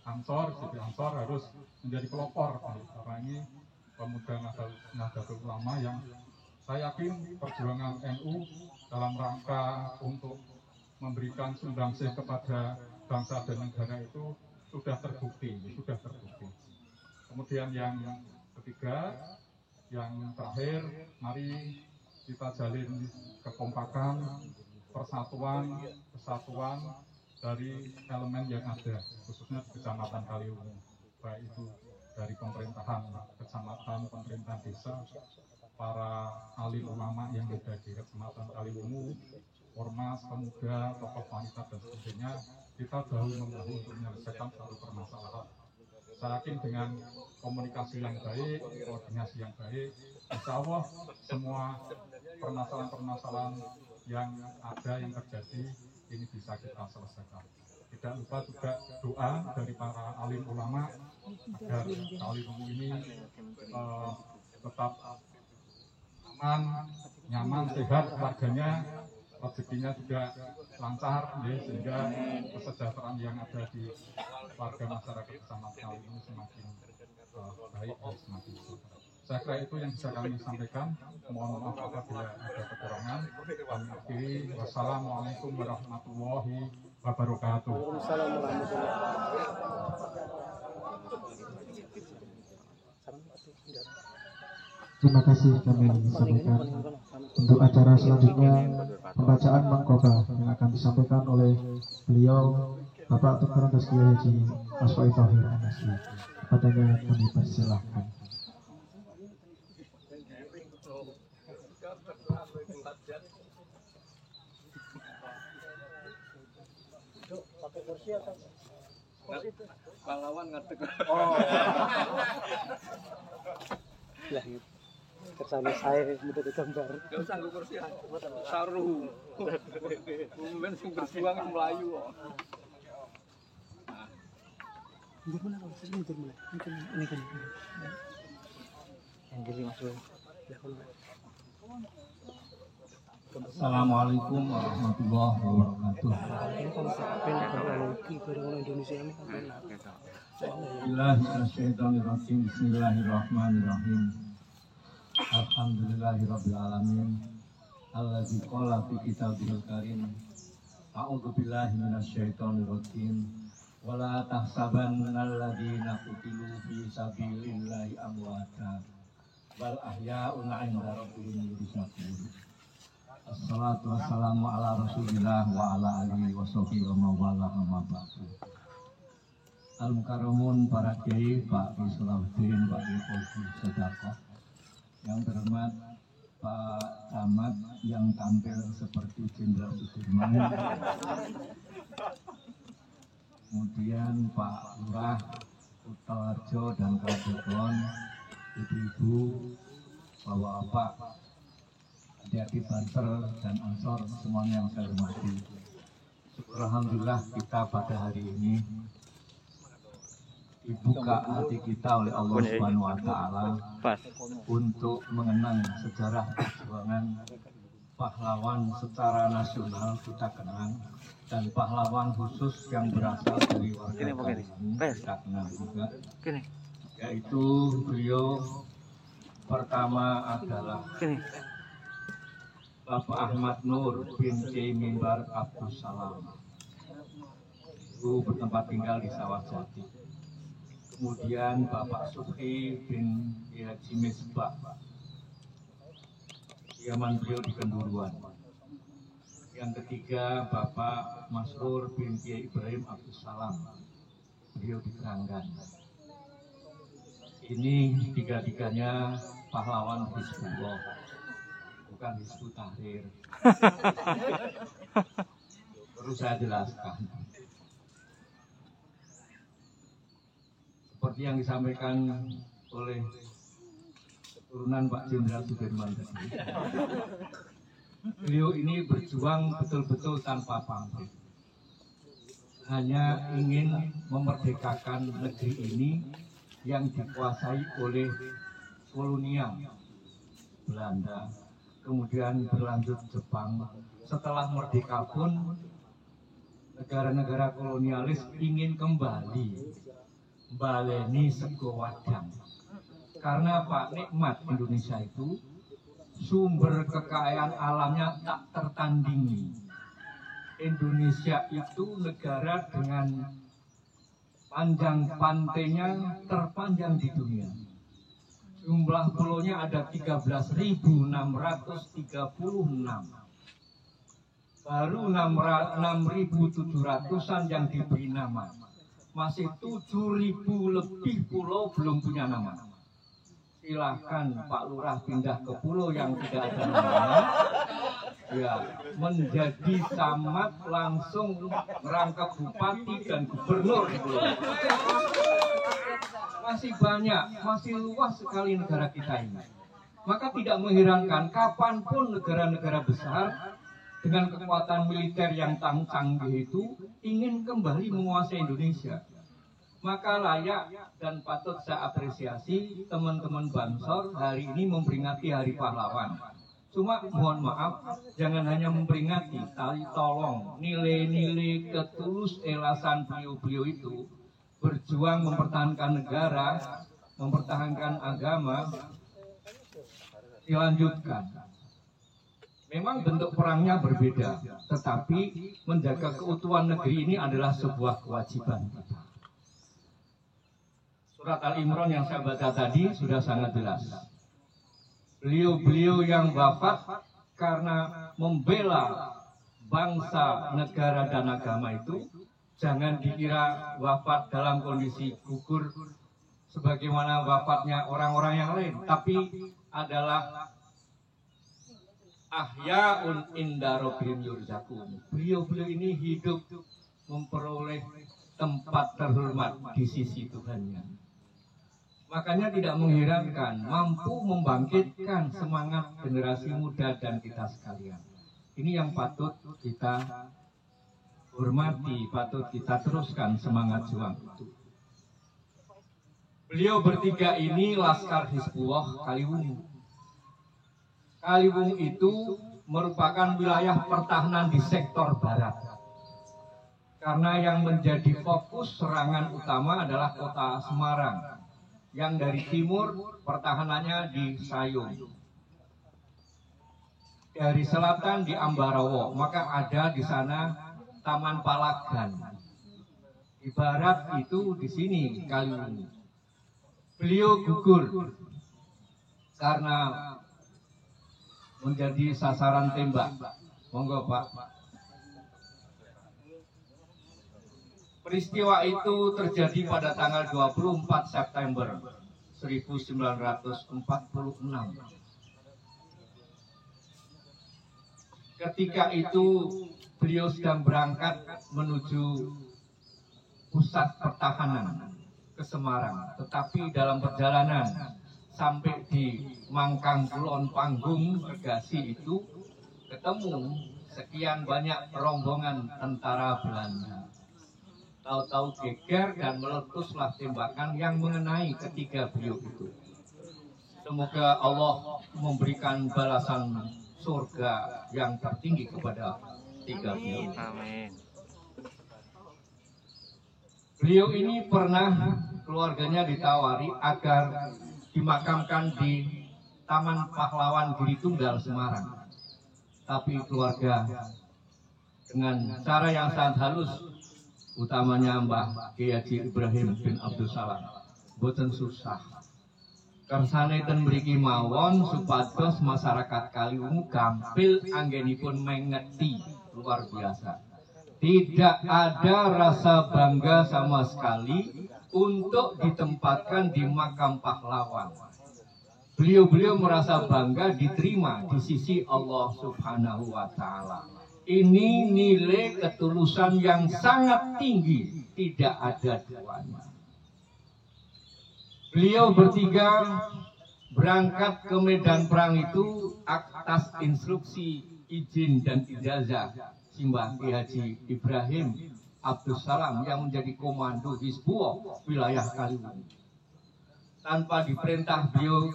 Ansor, Siti Ansor harus menjadi pelopor karena ini pemuda Nahdlatul Ulama yang saya yakin perjuangan NU dalam rangka untuk memberikan sumbangsih kepada bangsa dan negara itu sudah terbukti. Kemudian yang ketiga, yang terakhir, mari kita jalin kekompakan, persatuan, kesatuan dari elemen yang ada, khususnya di Kecamatan Kaliwungu, baik itu dari pemerintahan kecamatan, pemerintah desa, para alim ulama yang ada di Kecamatan Kaliwungu, ormas, pemuda, tokoh wanita dan sebagainya, kita bahu-membahu untuk menyelesaikan satu permasalahan. Saya yakin dengan komunikasi yang baik, koordinasi yang baik, insya Allah semua permasalahan-permasalahan yang ada, yang terjadi, ini bisa kita selesaikan. Tidak lupa juga doa dari para alim ulama agar Kaliwungu ini tetap aman, nyaman, sehat warganya, rezekinya juga lancar, ya, sehingga kesejahteraan yang ada di warga masyarakat Kecamatan Kaliwungu semakin baik dan semakin sejahtera. Saya kira itu yang bisa kami sampaikan. Mohon maaf apabila ada kekurangan. Kami akhiri. Wassalamualaikum warahmatullahi wabarakatuh. Terima kasih kami sampaikan. Untuk acara selanjutnya pembacaan mangkoba yang akan disampaikan oleh beliau Bapak Tukaran Kiai Haji Maswai Thohir MSI. Kepadanya kami persilahkan. Pahlawan ngadeg. Oh. Lah kersane saya mudah digambar. Gak usah nggo kursi. Saru. Mungkin sing berjuang Melayu kok. Mundur mana sih mundur mana? Ini kan. Yang jadi masuk. Assalamualaikum warahmatullahi wabarakatuh. Ini kan pengen lagi bareng Indonesia ini kan enak. Bismillahirrahmanirrahim. Alhamdulillahirabbil alamin. Allazi qala fi kitabihil karim. A'udzu billahi minasyaitonir rajim. Wala tahsabannal ladzina qutilu fi sabilillahi amwata bal ahya'un 'inda rabbihim yurzaqun. Assalatu wassalamu ala Rasulillah wa ala alihi washabihi wa mawala amma ba'du. Al-Mukarramun, para kiai, Pak Ki Salahuddin, Pak Ki Fauzi Sedekah, yang terhormat Pak Camat yang tampil seperti Jenderal Sudirman, kemudian Pak Lurah, Kutoarjo dan Kabupaten, ibu-ibu, bapak-bapak, adik-adik Banser dan Ansor, semuanya yang saya hormati. Alhamdulillah kita pada hari ini dibuka hati kita oleh Allah Subhanahu wa Ta'ala untuk mengenang sejarah perjuangan pahlawan secara nasional kita kenang, dan pahlawan khusus yang berasal dari warga Kaliwungu kita kenang juga, yaitu beliau pertama adalah Bapak Ahmad Nur bin Kiai Mimbar Abdus Salam, itu bertempat tinggal di Sawah Jati. Kemudian Bapak Suki bin Haji Misbah, kediaman beliau di Kenduruan. Yang ketiga Bapak Masrur bin Kiai Ibrahim Abdus Salam, beliau di Keranggan. Ini tiga-tiganya pahlawan Hizbullah, bukan Hizbut Tahrir. Perlu saya jelaskan. Seperti yang disampaikan oleh keturunan Pak Jenderal Sudirman tadi, beliau ini berjuang betul-betul tanpa pamrih, hanya ingin memerdekakan negeri ini yang dikuasai oleh kolonial Belanda, kemudian berlanjut Jepang. Setelah merdeka pun negara-negara kolonialis ingin kembali baleni sego wadang. Karena Pak, nikmat Indonesia itu sumber kekayaan alamnya tak tertandingi. Indonesia itu negara dengan panjang pantainya terpanjang di dunia. Jumlah pulaunya ada 13.636. Baru 6.700-an yang diberi nama. Masih 7.000 lebih pulau belum punya nama. Silahkan Pak Lurah pindah ke pulau yang tidak ada namanya. Ya, menjadi camat langsung merangkap bupati dan gubernur. Masih banyak, masih luas sekali negara kita ini. Maka tidak mengherankan kapanpun negara-negara besar dengan kekuatan militer yang canggih itu ingin kembali menguasai Indonesia. Maka layak dan patut saya apresiasi teman-teman Bansor hari ini memperingati Hari Pahlawan. Cuma mohon maaf, jangan hanya memperingati, tapi tolong nilai-nilai ketulus elasan beliau-beliau itu berjuang mempertahankan negara, mempertahankan agama, dilanjutkan. Memang bentuk perangnya berbeda, tetapi menjaga keutuhan negeri ini adalah sebuah kewajiban kita. Surat Al-Imran yang saya baca tadi sudah sangat jelas. Beliau-beliau yang wafat karena membela bangsa, negara, dan agama itu jangan dikira wafat dalam kondisi gugur sebagaimana wafatnya orang-orang yang lain, tapi adalah ahyaun inda rabbihim yurzaqun. Beliau-beliau ini hidup memperoleh tempat terhormat di sisi Tuhannya. Makanya tidak mengherankan mampu membangkitkan semangat generasi muda dan kita sekalian. Ini yang patut kita hormati, patut kita teruskan semangat juang itu. Beliau bertiga ini Laskar Hizbullah Kaliwungu. Kaliwungu itu merupakan wilayah pertahanan di sektor barat. Karena yang menjadi fokus serangan utama adalah kota Semarang. Yang dari timur pertahanannya di Sayung. Dari selatan di Ambarawa, maka ada di sana Taman Palagan. Di barat itu di sini Kaliwungu. Beliau gugur karena menjadi sasaran tembak. Monggo Pak. Peristiwa itu terjadi pada tanggal 24 September 1946. Ketika itu beliau sedang berangkat menuju pusat pertahanan ke Semarang. Tetapi dalam perjalanan sampai di Mangkang Kulon Panggung, Regasi itu ketemu sekian banyak rombongan tentara Belanda. Tahu-tahu geger dan meletuslah tembakan yang mengenai ketiga beliau itu. Semoga Allah memberikan balasan surga yang tertinggi kepada tiga beliau. Amin. Beliau ini pernah keluarganya ditawari agar dimakamkan di Taman Pahlawan Giri Tunggal Semarang. Tapi keluarga dengan cara yang sangat halus, utamanya Mbah Kiai Haji Ibrahim bin Abdul Salam, boten susah. Kersane ten mriki mawon supados masyarakat Kaliwungu gampil anggenipun mengeti luar biasa. Tidak ada rasa bangga sama sekali untuk ditempatkan di makam pahlawan. Beliau-beliau merasa bangga diterima di sisi Allah Subhanahu wa Ta'ala. Ini nilai ketulusan yang sangat tinggi, tidak ada duanya. Beliau bertiga berangkat ke medan perang itu atas instruksi izin dan ijazah Simbah Kiai Haji Ibrahim Abdul Salam yang menjadi komando Hizbullah wilayah Kaliwungu. Tanpa diperintah beliau,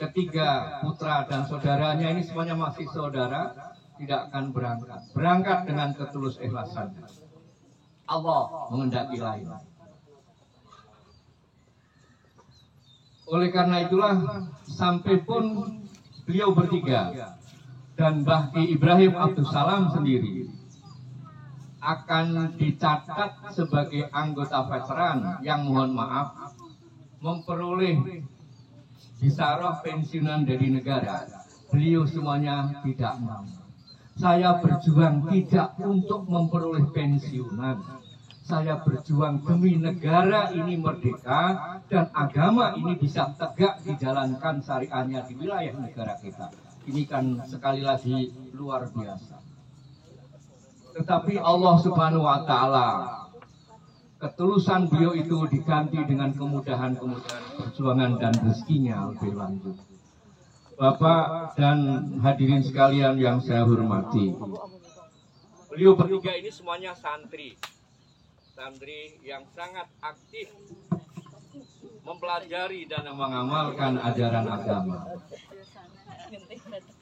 ketiga putra dan saudaranya ini semuanya masih saudara, tidak akan berangkat. Berangkat dengan ketulus ikhlasannya. Allah menghendaki lain. Oleh karena itulah sampai pun beliau bertiga dan Mbah Ki Ibrahim Abdus Salam sendiri akan dicatat sebagai anggota veteran yang mohon maaf memperoleh bisaroh pensiunan dari negara. Beliau semuanya tidak mau. Saya berjuang tidak untuk memperoleh pensiunan. Saya berjuang demi negara ini merdeka dan agama ini bisa tegak dijalankan syariahnya di wilayah negara kita. Ini kan sekali lagi luar biasa. Tetapi Allah Subhanahu wa Ta'ala, ketulusan beliau itu diganti dengan kemudahan-kemudahan perjuangan dan rezekinya lebih lanjut. Bapak dan hadirin sekalian yang saya hormati, beliau bertiga ini semuanya santri yang sangat aktif mempelajari dan mengamalkan ajaran agama.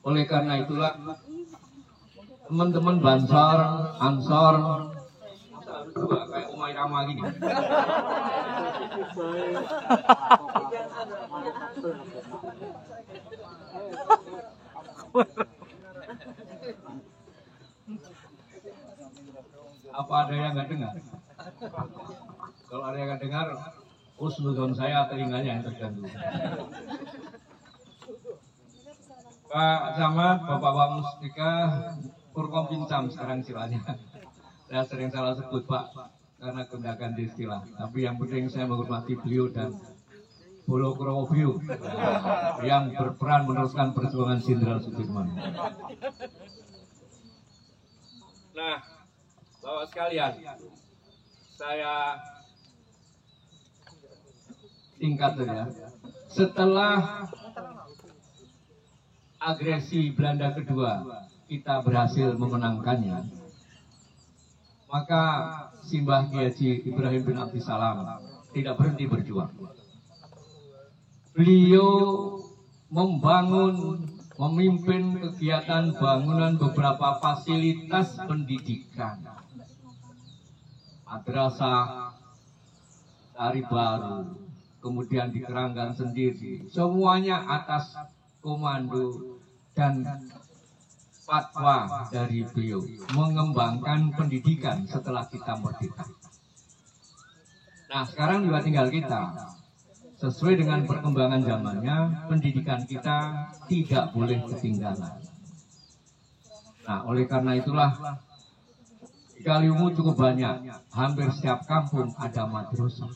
Oleh karena itulah teman-teman Bansor, Ansor, kayak Umay Rama gini. Apa ada yang nggak dengar? Kalau ada yang nggak dengar, husnuzon saya telinganya yang terganggu. Pak Camat, Bapak Mustika, Purkom Pincam sekarang istilahnya. Saya sering salah sebut Pak karena gundakan di istilah. Tapi yang penting saya menghormati beliau dan Bolo Krowoview yang berperan meneruskan perjuangan Jenderal Sudirman. Nah, Bapak sekalian, saya singkat saja. Setelah agresi Belanda kedua kita berhasil memenangkannya, maka Simbah Kiai Haji Ibrahim bin Abdus Salam tidak berhenti berjuang. Beliau memimpin kegiatan bangunan beberapa fasilitas pendidikan, madrasah, Sari Baru, kemudian di Keranggan sendiri, semuanya atas komando dan fatwa dari beliau mengembangkan pendidikan setelah kita merdeka. Nah, sekarang juga tinggal kita. Sesuai dengan perkembangan zamannya, pendidikan kita tidak boleh ketinggalan. Nah, oleh karena itulah di Kaliwungu cukup banyak, hampir setiap kampung ada madrasah.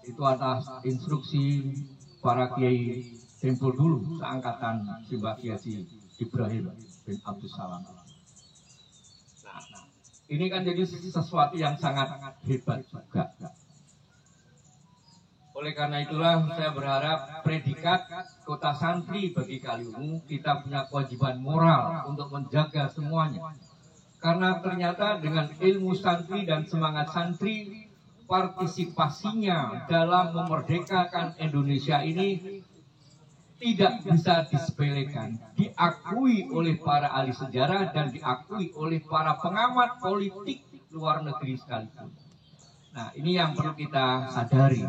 Itu atas instruksi para kiai tempo dulu, seangkatan Simbah Kiai Haji Ibrahim bin Abdus Salam. Nah, ini kan jadi sesuatu yang sangat hebat juga. Oleh karena itulah saya berharap predikat kota santri bagi Kaliwungu, kita punya kewajiban moral untuk menjaga semuanya. Karena ternyata dengan ilmu santri dan semangat santri, partisipasinya dalam memerdekakan Indonesia ini tidak bisa disepelekan, diakui oleh para ahli sejarah dan diakui oleh para pengamat politik luar negeri sekalipun. Nah, ini yang perlu kita sadari,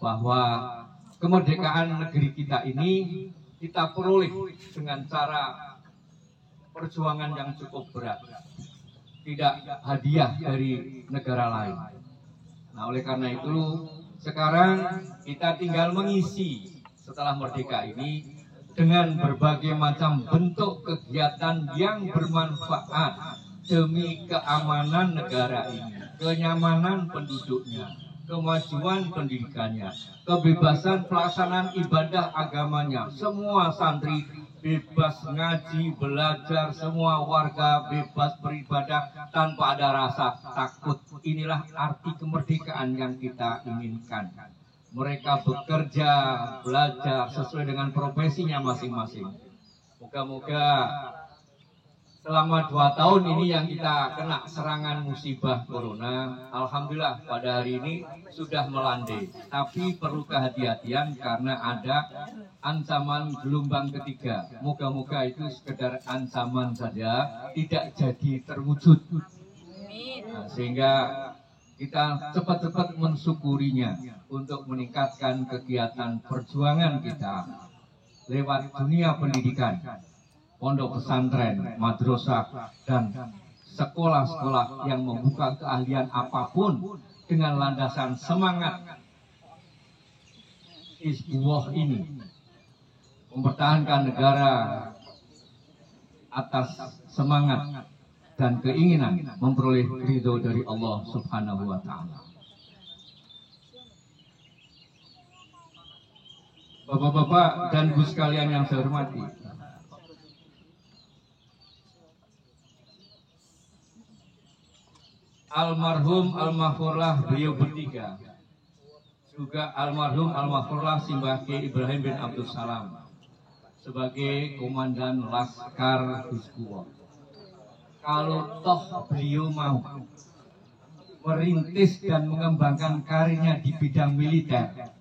bahwa kemerdekaan negeri kita ini kita peroleh dengan cara perjuangan yang cukup berat, tidak hadiah dari negara lain. Nah, oleh karena itu sekarang kita tinggal mengisi setelah merdeka ini dengan berbagai macam bentuk kegiatan yang bermanfaat demi keamanan negara ini, kenyamanan penduduknya, kemajuan pendidikannya, kebebasan pelaksanaan ibadah agamanya. Semua santri bebas ngaji, belajar, semua warga bebas beribadah tanpa ada rasa takut. Inilah arti kemerdekaan yang kita inginkan. Mereka bekerja, belajar sesuai dengan profesinya masing-masing. Moga-moga selama 2 tahun ini yang kita kena serangan musibah corona, alhamdulillah pada hari ini sudah melandai. Tapi perlu kehati-hatian karena ada ancaman gelombang ketiga. Moga-moga itu sekedar ancaman saja, tidak jadi terwujud. Nah, sehingga kita cepat-cepat mensyukurinya untuk meningkatkan kegiatan perjuangan kita lewat dunia pendidikan, pondok pesantren, madrasah, dan sekolah-sekolah yang membuka keahlian apapun dengan landasan semangat Hizbullah ini mempertahankan negara atas semangat dan keinginan memperoleh ridho dari Allah Subhanahu wa Ta'ala. Bapak-bapak dan ibu sekalian yang saya hormati, almarhum almarhumlah beliau bertiga, juga almarhum almarhumlah Simbah Kiai Ibrahim bin Abdul Salam sebagai komandan Laskar Hizbullah. Kalau toh beliau mau merintis dan mengembangkan karirnya di bidang militer,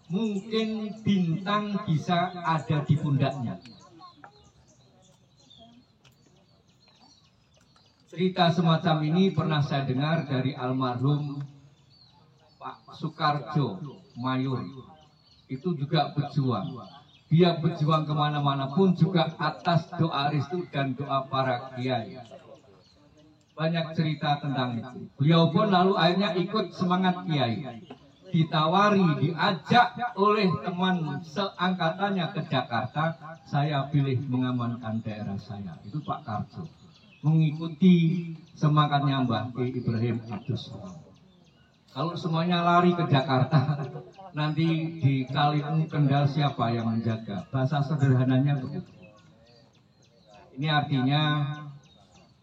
mungkin bintang bisa ada di pundaknya. Cerita semacam ini pernah saya dengar dari almarhum Pak Soekarjo Mayor. Itu juga berjuang. Dia berjuang kemana-mana pun juga atas doa restu dan doa para kiai. Banyak cerita tentang itu. Beliau pun lalu akhirnya ikut semangat kiai. Ditawari, diajak oleh teman seangkatannya ke Jakarta, saya pilih mengamankan daerah saya. Itu Pak Karjo. Mengikuti semangatnya Mbah Ibrahim Abdul Salam. Kalau semuanya lari ke Jakarta, nanti di Kaliung Kendal siapa yang menjaga? Bahasa sederhananya begitu. Ini artinya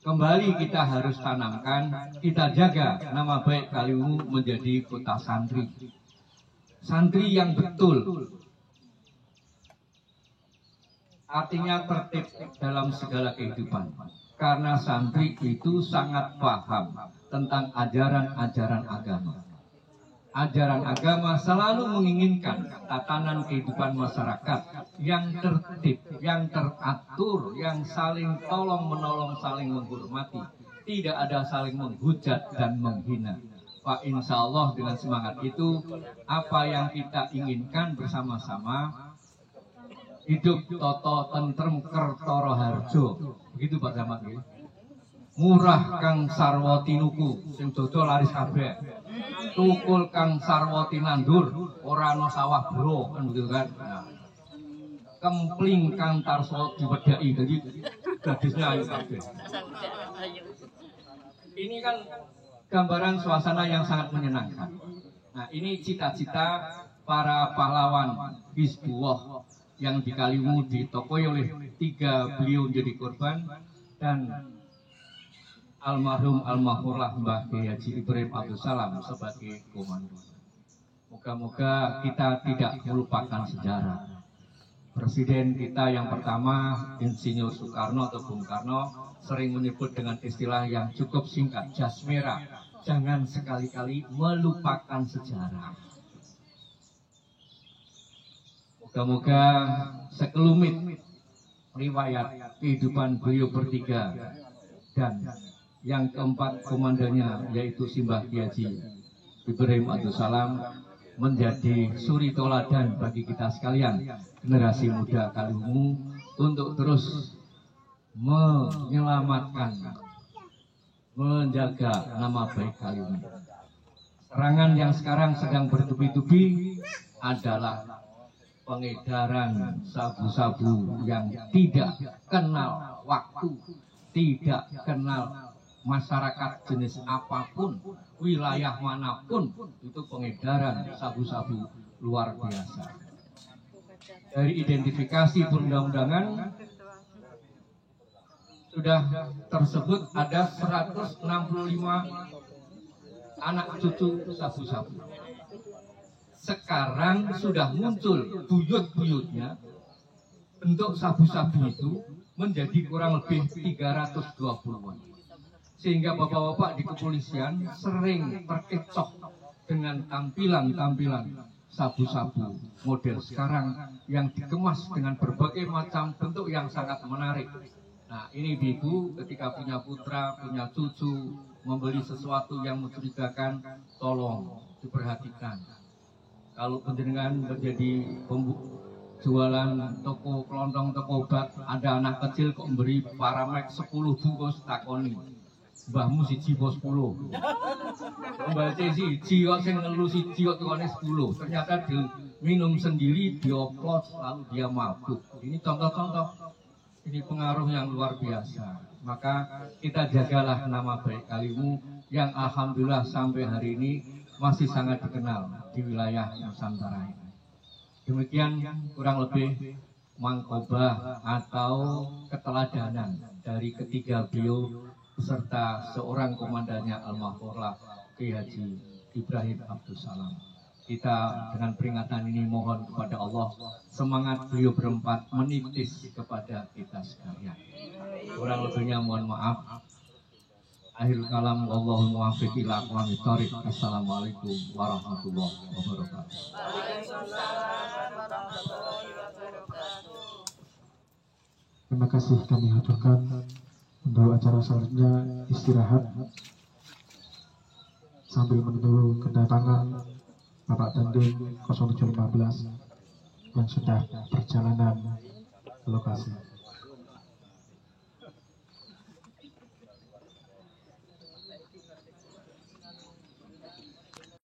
kembali kita harus tanamkan, kita jaga nama baik Kaliwungu menjadi kota santri. Santri yang betul. Artinya tertib dalam segala kehidupan. Karena santri itu sangat paham tentang ajaran-ajaran agama. Ajaran agama selalu menginginkan tatanan kehidupan masyarakat yang tertib, yang teratur, yang saling tolong-menolong, saling menghormati. Tidak ada saling menghujat dan menghina. Pak, insya Allah dengan semangat itu, apa yang kita inginkan bersama-sama, hidup toto tentrem kertoro harjo. Begitu Pak Camat. Murah kang sarwa tinuku, sing dodo laris kabeh. Tukul kang sarwa tinandur, ora ana sawah bro, kan begitu kan. Nah. Kempling kang tarso diwedhaki, jadi gadisnya ayu kabeh. Ini kan gambaran suasana yang sangat menyenangkan. Nah, ini cita-cita para pahlawan Hizbullah yang di Kaliwungu ditokoi oleh 3 beliau menjadi korban, dan almarhum almarhumlah Mbah Kiai Haji Ibrahim Abdul Salam sebagai komando. Moga-moga kita tidak melupakan sejarah. Presiden kita yang pertama, Insinyur Soekarno atau Bung Karno, sering menyebut dengan istilah yang cukup singkat, jas merah. Jangan sekali-kali melupakan sejarah. Moga-moga sekelumit riwayat kehidupan beliau bertiga dan yang keempat komandannya yaitu Simbah Kiai Haji Ibrahim Abdul Salam menjadi suri toladan bagi kita sekalian, generasi muda Kaliwungu, untuk terus menyelamatkan, menjaga nama baik Kaliwungu. Serangan yang sekarang sedang bertubi-tubi adalah pengedaran sabu-sabu yang tidak kenal waktu, tidak kenal masyarakat jenis apapun, wilayah manapun, itu pengedaran sabu-sabu luar biasa. Dari identifikasi perundang-undangan sudah tersebut ada 165 anak cucu sabu-sabu. Sekarang sudah muncul buyut-buyutnya, bentuk sabu-sabu itu menjadi kurang lebih 320-an. Sehingga bapak-bapak di kepolisian sering terkecoh dengan tampilan-tampilan sabu-sabu model sekarang yang dikemas dengan berbagai macam bentuk yang sangat menarik. Nah, ini ibu ketika punya putra, punya cucu, membeli sesuatu yang mencurigakan, tolong diperhatikan. Kalau penjenengan menjadi jualan toko kelontong, toko obat, ada anak kecil kok memberi Paramek 10 bungkus, takoni mbahmu siji po 10, mbak siji kok sing ngelu siji kok tukone 10, ternyata diminum sendiri, dioplos, lalu dia mabuk. Ini contoh-contoh, ini pengaruh yang luar biasa. Maka kita jagalah nama baik kalimu yang alhamdulillah sampai hari ini masih sangat dikenal di wilayah Nusantara ini. Demikian kurang lebih mangkobah atau keteladanan dari ketiga beliau beserta seorang komandannya almarhum Kiai Haji Ibrahim Abdul Salam. Kita dengan peringatan ini mohon kepada Allah semangat beliau berempat menitis kepada kita sekalian. Kurang lebihnya mohon maaf. Akhir kalam, wallahul muwaffiq ila aqwamit thoriq. Assalamualaikum warahmatullahi wabarakatuh. Terima kasih kami haturkan. Untuk acara selanjutnya istirahat sambil menunggu kedatangan Bapak Dandim 0715 yang sudah perjalanan ke lokasi.